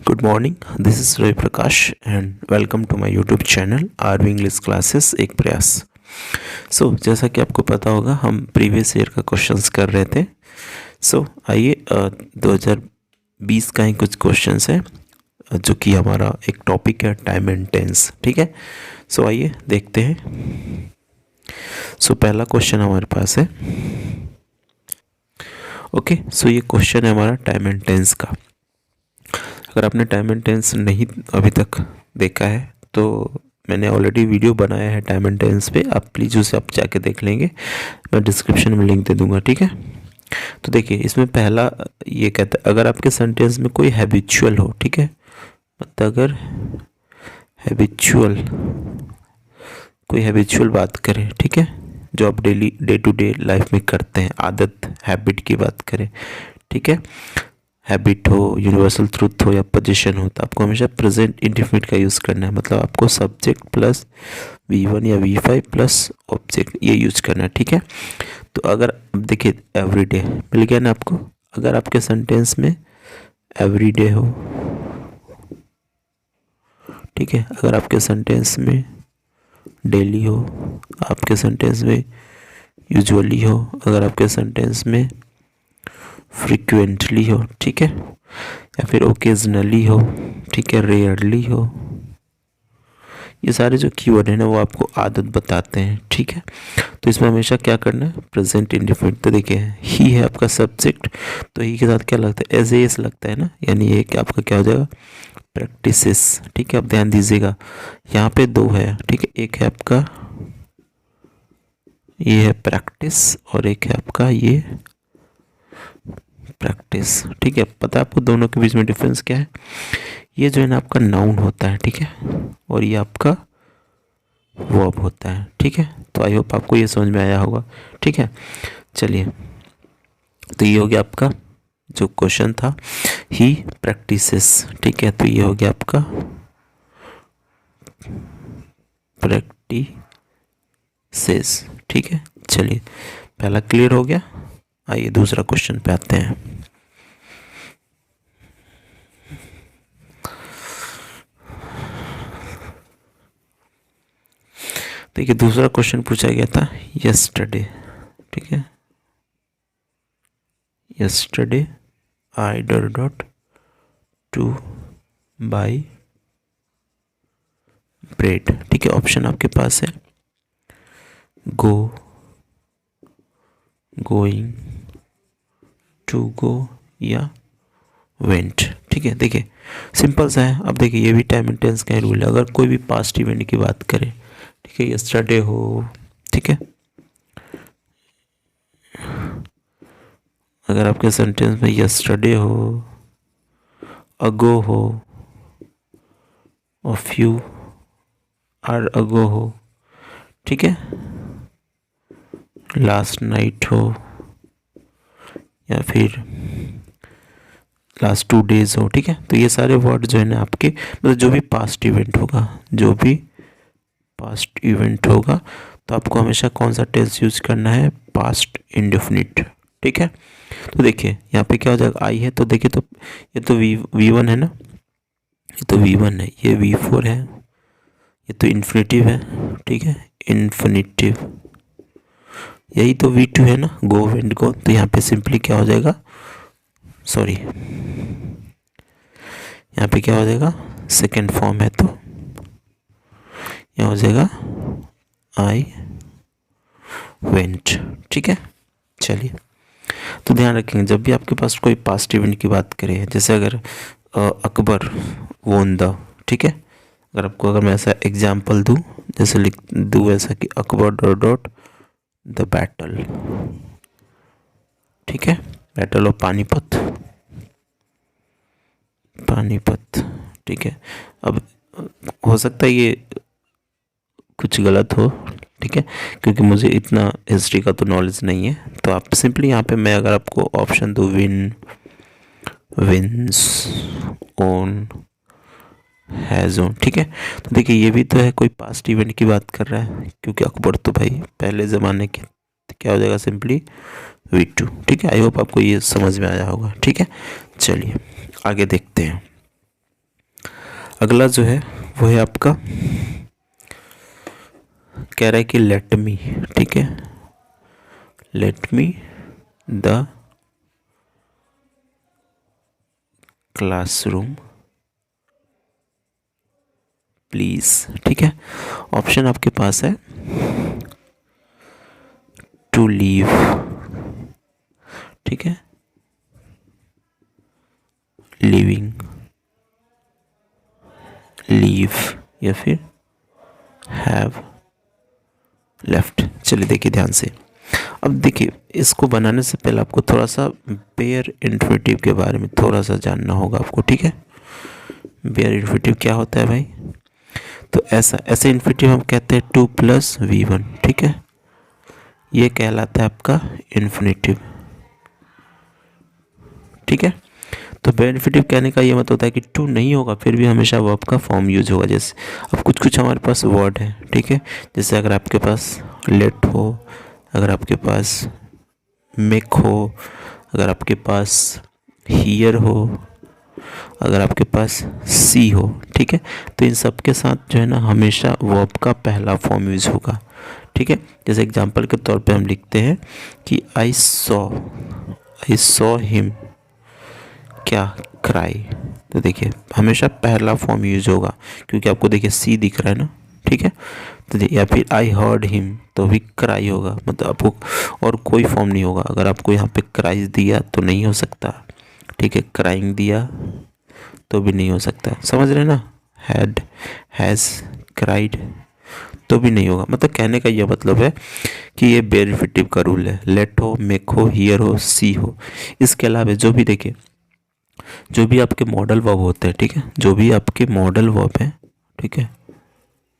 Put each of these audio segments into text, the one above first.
Good morning, this is Ravi Prakash and welcome to my YouTube channel RV English classes एक प्रयास। जैसा कि आपको पता होगा हम प्रीवियस ईयर का क्वेश्चंस कर रहे थे। आइए 2020 का ही कुछ क्वेश्चंस है जो कि हमारा एक टॉपिक है टाइम एंड टेंस। ठीक है, आइए देखते हैं। पहला क्वेश्चन हमारे पास है। ओके, ये क्वेश्चन है हमारा टाइम एंड टेंस का। अगर आपने टाइम एंड टेंस नहीं अभी तक देखा है तो मैंने ऑलरेडी वीडियो बनाया है टाइम एंड टेंस पे, आप प्लीज़ उसे आप जाके देख लेंगे, मैं डिस्क्रिप्शन में लिंक दे दूंगा। ठीक है, तो देखिए इसमें पहला ये कहता है अगर आपके सेंटेंस में कोई हैबिचुअल हो, ठीक है, मतलब अगर कोई हैबिचुअल बात करें, ठीक है, जो आप daily day to day life में करते हैं, आदत हैबिट की बात करें, ठीक है, हैबिट हो, यूनिवर्सल ट्रूथ हो या पोजीशन हो, तो आपको हमेशा प्रेजेंट इंडेफिनिट का यूज़ करना है। मतलब आपको सब्जेक्ट प्लस V1 या V5 प्लस ऑब्जेक्ट ये यूज करना है। ठीक है, तो अगर देखिए एवरीडे मिल गया ना आपको। अगर आपके सेंटेंस में एवरीडे हो, ठीक है, अगर आपके सेंटेंस में डेली हो, आपके सेंटेंस में यूजुअली हो, अगर आपके सेंटेंस में फ्रिक्वेंटली हो, ठीक है, या फिर ओकेजनली हो, ठीक है, रेयरली हो, ये सारे जो कीवर्ड है ना वो आपको आदत बताते हैं। ठीक है, तो इसमें हमेशा क्या करना है, प्रेजेंट इंडेफिनिट। तो देखिए ही है आपका सब्जेक्ट, तो ही के साथ क्या लगता है, एज एस लगता है ना, यानी ये कि आपका क्या हो जाएगा, प्रैक्टिसेस। ठीक है, आप ध्यान दीजिएगा यहाँ पे दो है, ठीक है, एक है आपका ये है प्रैक्टिस और एक है आपका ये प्रैक्टिस। ठीक है, पता है आपको दोनों के बीच में डिफरेंस क्या है। ये जो है ना आपका नाउन होता है, ठीक है, और ये आपका वर्ब होता है। ठीक है, तो आई होप आपको ये समझ में आया होगा। ठीक है, चलिए, तो ये हो गया आपका जो क्वेश्चन था, ही प्रैक्टिसेस। ठीक है, तो ये हो गया आपका प्रैक्टिसेस। ठीक है, चलिए पहला क्लियर हो गया। आइए दूसरा क्वेश्चन पे आते हैं। देखिए दूसरा क्वेश्चन पूछा गया था यस्टरडे। ठीक है, yesterday I dot two by bread. ठीक है, ऑप्शन आपके पास है गो, गोइंग, टू गो या वेंट। ठीक है, देखिए सिंपल सा है। अब देखिए ये भी टाइम एंड टेंस का ही रूल है। अगर कोई भी पास्ट इवेंट की बात करें, ठीक है, यस्टरडे हो, ठीक है, अगर आपके सेंटेंस में यस्टरडे हो, अगो हो, और फ्यू आर अगो हो, ठीक है, लास्ट नाइट हो, या फिर लास्ट 2 डेज हो, ठीक है, तो ये सारे वर्ड जो है ना आपके, मतलब जो भी पास्ट इवेंट होगा, जो भी पास्ट इवेंट होगा, तो आपको हमेशा कौन सा टेंस यूज करना है, पास्ट इंडेफिनिट। ठीक है, तो देखिए यहाँ पे क्या हो जाएगा, आई है, तो देखिए तो ये तो V1 है ना, ये तो V1 है, ये V4 है, ये तो इन्फिनेटिव है, ठीक है, इन्फिनेटिव, यही तो V2 है ना, गो वेंट गो। तो यहाँ पे सिंपली क्या हो जाएगा, सॉरी यहाँ पे क्या हो जाएगा, सेकेंड फॉर्म है, तो यहाँ हो जाएगा आई वेंट। ठीक है, चलिए, तो ध्यान रखेंगे जब भी आपके पास कोई पास्ट इवेंट की बात करें, जैसे अगर अकबर वोन द, ठीक है, अगर मैं ऐसा एग्जाम्पल दूँ, जैसे लिख दूँ ऐसा कि अकबर डॉट द बैटल, ठीक है, बैटल ऑफ पानीपत, ठीक है। अब हो सकता है ये कुछ गलत हो, ठीक है, क्योंकि मुझे इतना हिस्ट्री का तो नॉलेज नहीं है, तो आप सिंपली यहाँ पे मैं अगर आपको ऑप्शन दूँ win, wins, own, has own, ठीक है, तो देखिए ये भी तो है, कोई पास्ट इवेंट की बात कर रहा है, क्योंकि अकबर तो भाई पहले ज़माने के, तो क्या हो जाएगा सिंपली V2। ठीक है, आई होप आपको ये समझ में आया होगा। ठीक है, चलिए आगे देखते हैं। अगला जो है वो है आपका, कह रहा है कि लेट मी, ठीक है, let me the classroom please, ठीक है। ऑप्शन आपके पास है टू लीव, ठीक है, लिविंग, लीव, या फिर हैव लेफ्ट। चलिए देखिए ध्यान से। अब देखिए इसको बनाने से पहले आपको थोड़ा सा बेयर इन्फिनेटिव के बारे में थोड़ा सा जानना होगा आपको, ठीक है। बेयर इन्फिनेटिव क्या होता है भाई? तो ऐसे इन्फिनेटिव हम कहते हैं 2 + V1, ठीक है, ये कहलाता है आपका इन्फिनेटिव, ठीक है। तो बेयर इन्फिनेटिव कहने का ये मतलब होता है कि 2 नहीं होगा फिर भी हमेशा वर्ब का फॉर्म यूज होगा। जैसे अब कुछ हमारे पास वर्ड है, ठीक है, जैसे अगर आपके पास लेट हो, अगर आपके पास मेक हो, अगर आपके पास हियर हो, अगर आपके पास सी हो, ठीक है, तो इन सब के साथ जो है ना हमेशा वर्ब का पहला फॉर्म यूज होगा, ठीक है। जैसे एग्जांपल के तौर पे हम लिखते हैं कि आई सॉ हिम क्या क्राई, तो देखिए हमेशा पहला फॉर्म यूज होगा क्योंकि आपको देखिए सी दिख रहा है ना, ठीक है। तो या फिर आई हर्ड हिम तो भी क्राई होगा, मतलब आपको और कोई फॉर्म नहीं होगा। अगर आपको यहाँ पे क्राइज दिया तो नहीं हो सकता, ठीक है, क्राइंग दिया तो भी नहीं हो सकता, समझ रहे ना, हैड, हैज़, क्राइड तो भी नहीं होगा। मतलब कहने का यह मतलब है कि ये बेयर इन्फिनेटिव का रूल है, लेट हो, मेक हो, हियर हो, सी हो। इसके अलावा जो भी देखिए जो भी आपके मॉडल वर्ब होते हैं, ठीक है, जो भी आपके मॉडल वर्ब हैं, ठीक है,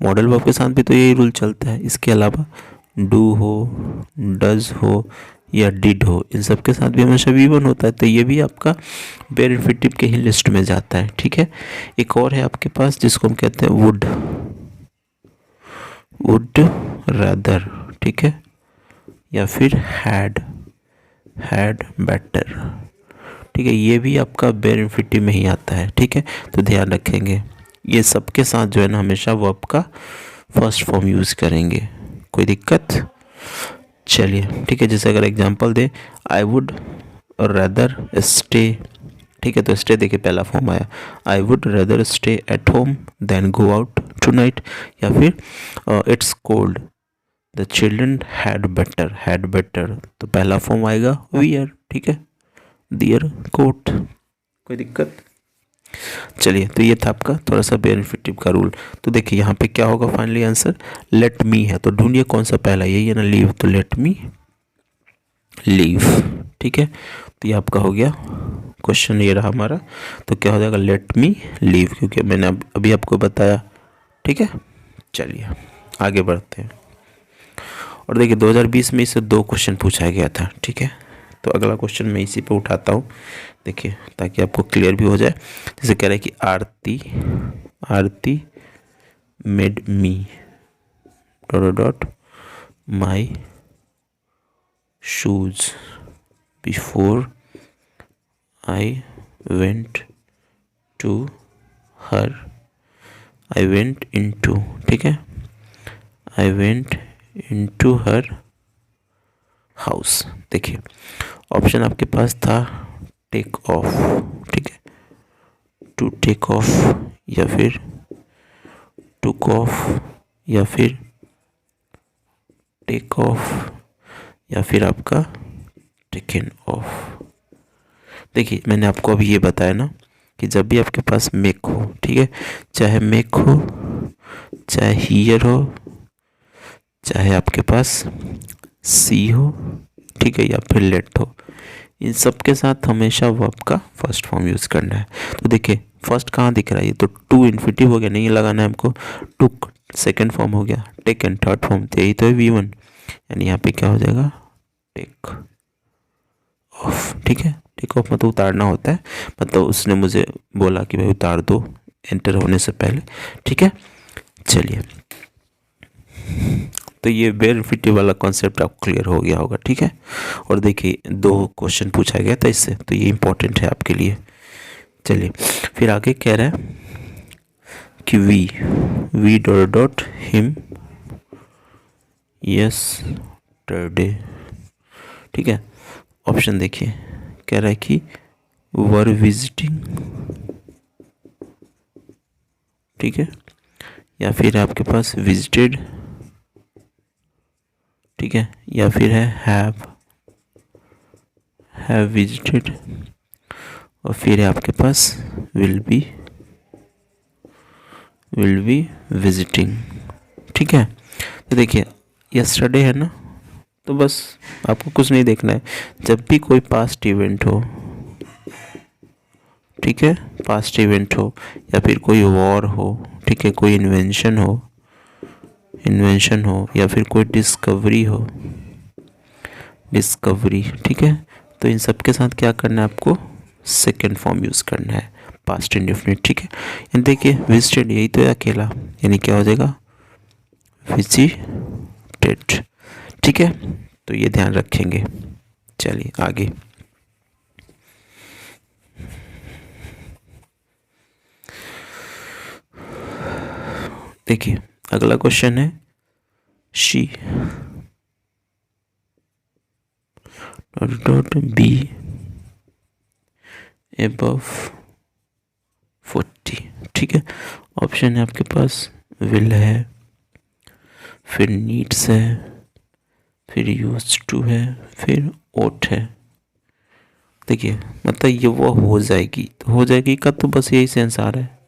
मॉडल वर्ब के साथ भी तो यही रूल चलता है। इसके अलावा डू हो, डज हो या डिड हो, इन सब के साथ भी हमेशा V1 होता है, तो ये भी आपका बेयर इन्फिनेटिव के ही लिस्ट में जाता है, ठीक है। एक और है आपके पास जिसको हम कहते हैं वुड रादर, ठीक है, या फिर हैड बेटर, ठीक है, ये भी आपका बेयर इन्फिनेटिव में ही आता है, ठीक है। तो ध्यान रखेंगे ये सबके साथ जो है ना हमेशा वर्ब का फर्स्ट फॉर्म यूज़ करेंगे, कोई दिक्कत? चलिए ठीक है, जैसे अगर एग्जांपल दे आई वुड रादर स्टे, ठीक है, तो स्टे देखिए पहला फॉर्म आया, I would rather stay at home than go out tonight, या फिर it's cold the children had better तो पहला फॉर्म आएगा वियर, ठीक है, दियर कोट, कोई दिक्कत? चलिए तो ये था आपका थोड़ा सा बेयर इन्फिनेटिव का रूल। तो देखिए यहाँ पे क्या होगा फाइनली आंसर, लेट मी है, तो ढूंढिए कौन सा पहला, यही है ना लीव, तो लेट मी लीव, ठीक है। तो ये आपका हो गया क्वेश्चन, ये रहा हमारा। तो क्या हो जाएगा, लेट मी लीव, क्योंकि मैंने अभी आपको बताया, ठीक है। चलिए आगे बढ़ते हैं। और देखिए 2020 में इससे 2 क्वेश्चन पूछा गया था, ठीक है। तो अगला क्वेश्चन मैं इसी पे उठाता हूँ, देखिए ताकि आपको क्लियर भी हो जाए। जैसे कह रहा है कि Aarti made me dot my shoes before I went to her, I went into, ठीक है, I went into her house. देखिए ऑप्शन आपके पास था टेक ऑफ, ठीक है, टू टेक ऑफ, या फिर टुक ऑफ, या फिर टेक ऑफ, या फिर आपका टेकन ऑफ। देखिए मैंने आपको अभी ये बताया ना कि जब भी आपके पास मेक हो, ठीक है, चाहे मेक हो, चाहे हियर हो, चाहे आपके पास सी हो, ठीक है, या फिर लेट हो, इन सब के साथ हमेशा वर्ब का फर्स्ट फॉर्म यूज़ करना है। तो देखिए फर्स्ट कहाँ दिख रहा है, ये तो टू इन्फिनेटिव हो गया, नहीं लगाना है हमको, टुक सेकंड फॉर्म हो गया, टेकन थर्ड फॉर्म, तो यही तो है V1, यानी यहाँ पे क्या हो जाएगा, टेक ऑफ, ठीक है। टेक ऑफ मतलब उतारना होता है, मतलब उसने मुझे बोला कि भाई उतार दो एंटर होने से पहले, ठीक है। चलिए तो ये बेयर इन्फिनेटिव वाला कॉन्सेप्ट आपको क्लियर हो गया होगा, ठीक है। और देखिए 2 क्वेश्चन पूछा गया था इससे, तो ये इंपॉर्टेंट है आपके लिए। चलिए फिर आगे कह रहा है कि V dot dot him yesterday. ठीक है, ऑप्शन देखिए, कह रहा है कि वर विजिटिंग, ठीक है, या फिर आपके पास विजिटेड, ठीक है, या फिर है हैव विजिटेड, और फिर है आपके पास विल बी विजिटिंग। ठीक है, तो देखिए यस्टरडे है ना, तो बस आपको कुछ नहीं देखना है, जब भी कोई पास्ट इवेंट हो, ठीक है, पास्ट इवेंट हो या फिर कोई वॉर हो, ठीक है, कोई इन्वेंशन हो या फिर कोई डिस्कवरी, ठीक है, तो इन सब के साथ क्या करना है आपको, सेकेंड फॉर्म यूज़ करना है, पास्ट इंडेफिनिट। ठीक है, यानी देखिए विजिटेड यही तो है अकेला, यानी क्या हो जाएगा, विजिटेड। ठीक है, तो ये ध्यान रखेंगे। चलिए आगे, देखिए अगला क्वेश्चन है शी डॉट बी एबव 40। ठीक है, ऑप्शन है आपके पास विल है, फिर नीड्स है, फिर यूज टू है, फिर ओट है। देखिए मतलब ये वो हो जाएगी, तो हो जाएगी का तो बस यही सेंस आ रहा है,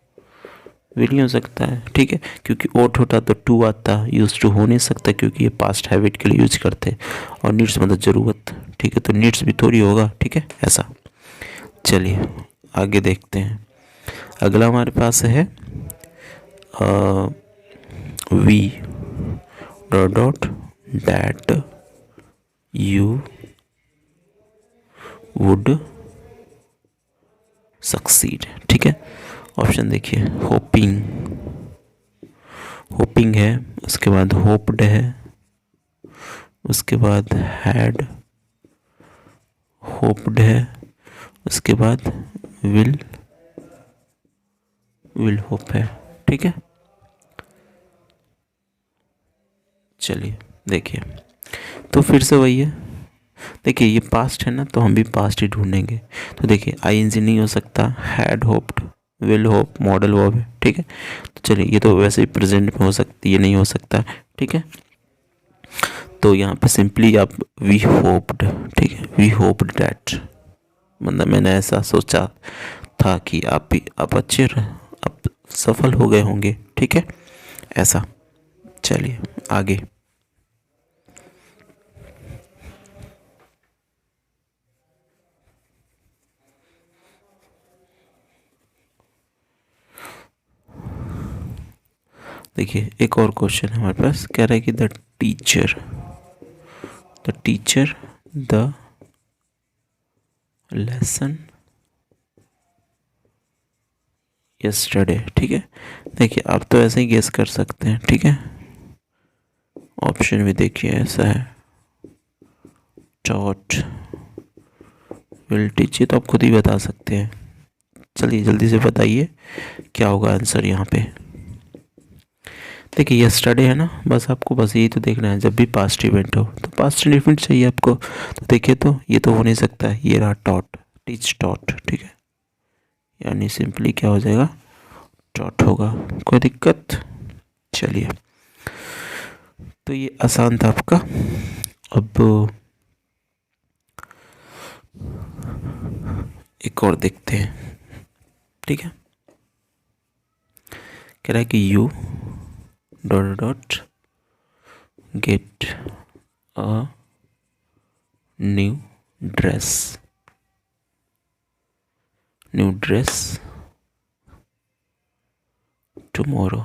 विल नहीं हो सकता है। ठीक है, क्योंकि ओट होता तो टू आता, यूज टू हो नहीं सकता क्योंकि ये पास्ट हैबिट के लिए यूज करते हैं, और नीड्स मतलब ज़रूरत। ठीक है, तो नीड्स भी थोड़ी होगा। ठीक है, ऐसा। चलिए आगे देखते हैं, अगला हमारे पास है V dot that you would succeed. ठीक है, ऑप्शन देखिए, होपिंग है, उसके बाद होप्ड है, उसके बाद हैड होप्ड है, उसके बाद विल होप है। ठीक है, चलिए देखिए, तो फिर से वही है, देखिए ये पास्ट है ना, तो हम भी पास्ट ही ढूंढेंगे। तो देखिए आईएनजी नहीं हो सकता, had hoped, will hope, modal verb है। ठीक है, तो चलिए ये तो वैसे ही प्रेजेंट में हो सकती, ये नहीं हो सकता। ठीक है, तो यहाँ पे सिंपली आप वी होप्ड, ठीक है, वी होप्ड डैट, मतलब मैंने ऐसा सोचा था कि आप अच्छे आप सफल हो गए होंगे। ठीक है, ऐसा। चलिए आगे, देखिए एक और क्वेश्चन है हमारे पास, कह रहा है कि the teacher the lesson yesterday. ठीक है, देखिए आप तो ऐसे ही गेस कर सकते हैं। ठीक है, ऑप्शन भी देखिए ऐसा है, टॉट विल टीच, ये तो आप खुद ही बता सकते हैं। चलिए जल्दी से बताइए क्या होगा आंसर यहाँ पे। देखिए यस्टरडे है ना, बस आपको बस यही तो देखना है, जब भी पास्ट इवेंट हो तो पास्ट इवेंट चाहिए आपको। तो देखिए, तो ये तो हो नहीं सकता है, ये रहा टॉट, टीच टॉट। ठीक है, यानी सिंपली क्या हो जाएगा, टॉट होगा। कोई दिक्कत? चलिए, तो ये आसान था आपका। अब एक और देखते हैं। ठीक है, कह रहा है कि U dot get a new dress tomorrow.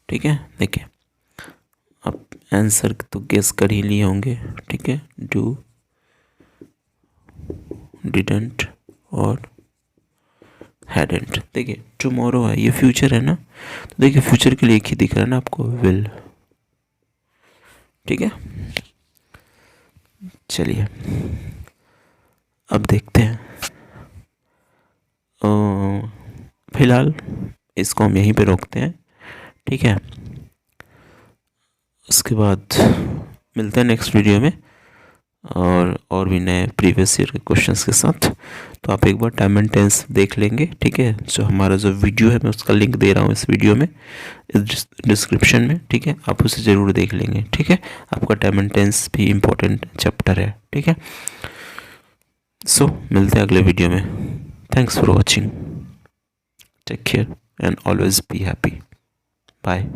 ठीक है, देखिए आप आंसर तो गेस कर ही लिए होंगे। ठीक है, डू, डिडंट और हैडेंट। देखिए टुमारो है, ये फ्यूचर है ना, तो देखिए फ्यूचर के लिए एक ही दिख रहा है ना आपको, विल। ठीक है, चलिए अब देखते हैं फिलहाल इसको हम यहीं पे रोकते हैं, ठीक है। उसके बाद मिलते हैं नेक्स्ट वीडियो में और भी नए प्रीवियस ईयर के क्वेश्चंस के साथ। तो आप एक बार टाइम एंड टेंस देख लेंगे, ठीक है। जो हमारा जो वीडियो है मैं उसका लिंक दे रहा हूँ इस वीडियो में, इस डिस्क्रिप्शन में, ठीक है। आप उसे ज़रूर देख लेंगे, ठीक है। आपका टाइम एंड टेंस भी इम्पोर्टेंट चैप्टर है, ठीक है। सो मिलते हैं अगले वीडियो में। Thanks for watching, take care and always be happy, bye.